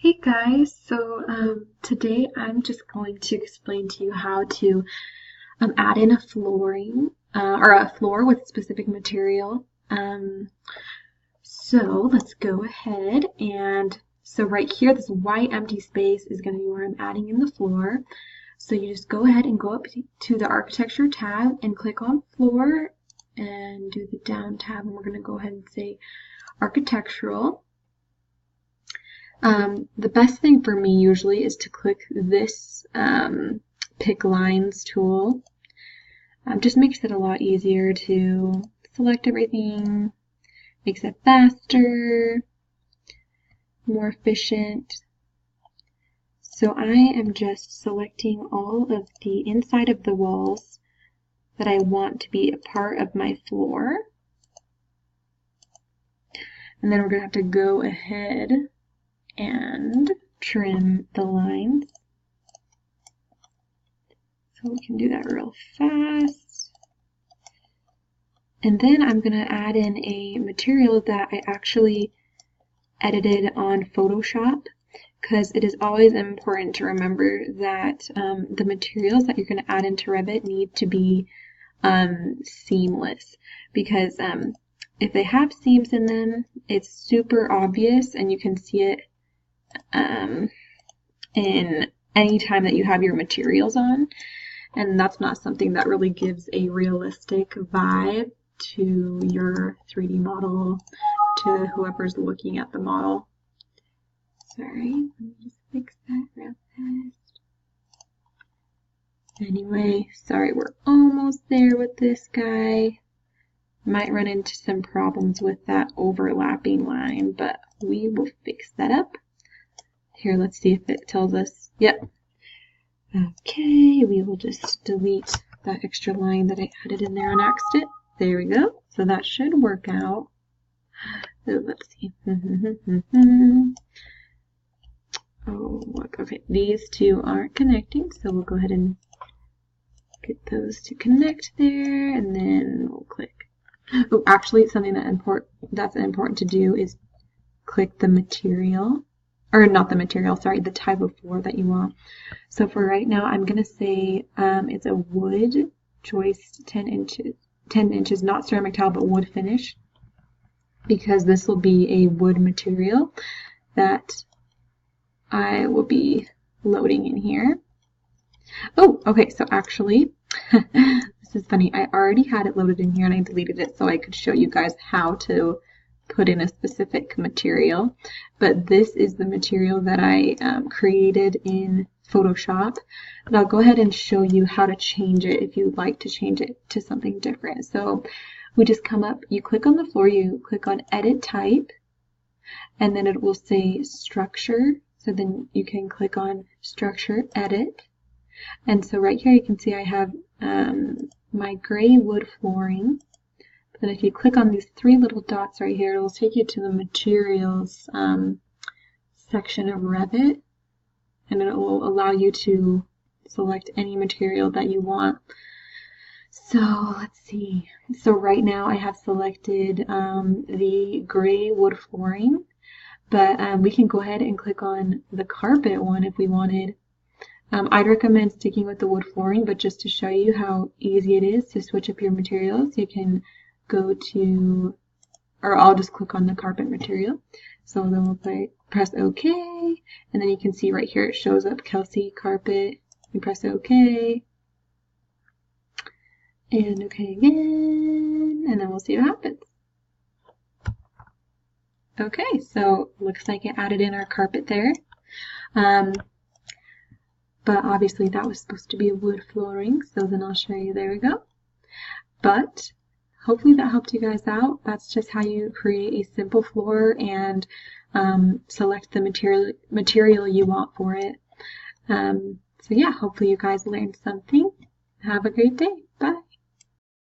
Hey guys, today I'm just going to explain to you how to add in a flooring or a floor with specific material. So let's go ahead and so right here, this white empty space is going to be where I'm adding in the floor. So you just go ahead and go up to the architecture tab and click on floor and do the down tab, and we're going to go ahead and say architectural. The best thing for me usually is to click this pick lines tool. Just makes it a lot easier to select everything, makes it faster, more efficient. So I am just selecting all of the inside of the walls that I want to be a part of my floor. And then we're going to have to go ahead and trim the lines. So we can do that real fast. And then I'm going to add in a material that I actually edited on Photoshop, because it is always important to remember that the materials that you're going to add into Revit need to be seamless, because if they have seams in them, it's super obvious and you can see it in any time that you have your materials on, and that's not something that really gives a realistic vibe to your 3D model, to whoever's looking at the model. Sorry, let me just fix that real fast. Anyway, sorry, we're almost there with this guy. Might run into some problems with that overlapping line, but we will fix that up. Here, let's see if it tells us. Yep. Okay, we will just delete that extra line that I added in there on accident. There we go. So that should work out. So let's see. Oh, look. Okay, these two aren't connecting, so we'll go ahead and get those to connect there, and then we'll click. Oh, actually, something that's important to do is click the material. Or not the material, sorry, the type of floor that you want. So for right now, I'm going to say it's a wood joist 10 inches, not ceramic tile, but wood finish, because this will be a wood material that I will be loading in here. Oh, okay, so actually, this is funny. I already had it loaded in here and I deleted it so I could show you guys how to put in a specific material, but this is the material that I created in Photoshop, and I'll go ahead and show you how to change it if you'd like to change it to something different. So we just come up, you click on the floor, you click on edit type, and then it will say structure, so then you can click on structure edit, and so right here you can see I have my gray wood flooring. And if you click on these three little dots right here, it'll take you to the materials section of Revit, and it will allow you to select any material that you want. So let's see. So right now I have selected the gray wood flooring, but we can go ahead and click on the carpet one if we wanted. I'd recommend sticking with the wood flooring, but just to show you how easy it is to switch up your materials, you can go to, or I'll just click on the carpet material. So then we'll press OK, and then you can see right here it shows up Kelsey carpet. You press OK, and OK again, and then we'll see what happens. Okay, so looks like it added in our carpet there. But obviously that was supposed to be a wood flooring, so then I'll show you. There we go. But hopefully that helped you guys out. That's just how you create a simple floor and select the material you want for it. So yeah, hopefully you guys learned something. Have a great day. Bye.